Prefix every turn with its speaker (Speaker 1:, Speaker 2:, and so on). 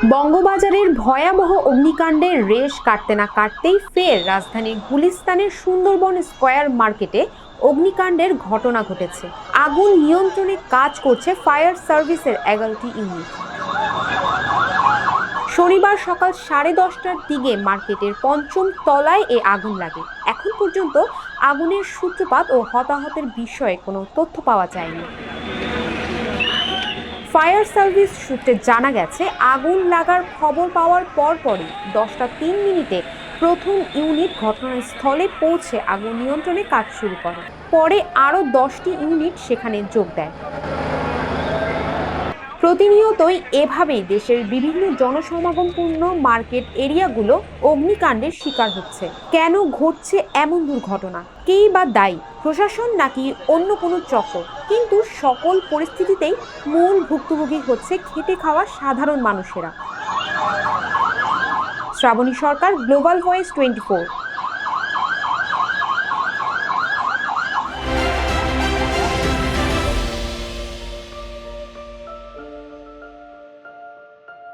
Speaker 1: বঙ্গবাজারের ভয়াবহ অগ্নিকাণ্ডের রেশ কাটতে না কাটতেই ফের রাজধানীর গুলিস্তানের সুন্দরবন স্কয়ার মার্কেটে অগ্নিকাণ্ডের ঘটনা ঘটেছে। আগুন নিয়ন্ত্রণে কাজ করছে ফায়ার সার্ভিসের 11টি ইউনিট। শনিবার সকাল 10:30টার দিকে মার্কেটের 5ম তলায় এ আগুন লাগে। এখন পর্যন্ত আগুনের সূত্রপাত ও হতাহতের বিষয়ে কোনো তথ্য পাওয়া যায়নি। ফায়ার সার্ভিস সূত্রে জানা গেছে, আগুন লাগার খবর পাওয়ার পরপরই 10:03 প্রথম ইউনিট ঘটনাস্থলে পৌঁছে আগুন নিয়ন্ত্রণে কাজ শুরু করে। পরে আরও 10টি ইউনিট সেখানে যোগ দেয়। প্রতিনিয়তই এভাবেই দেশের বিভিন্ন জনসমাগমপূর্ণ মার্কেট এরিয়াগুলো অগ্নিকাণ্ডের শিকার হচ্ছে। কেন ঘটছে এমন দুর্ঘটনা? কেই বা দায়ী, প্রশাসন নাকি অন্য কোনো চক্র? কিন্তু সকল পরিস্থিতিতেই মূল ভুক্তভোগী হচ্ছে খেটে খাওয়া সাধারণ মানুষেরা। শ্রাবণী সরকার, গ্লোবাল ভয়েস 24।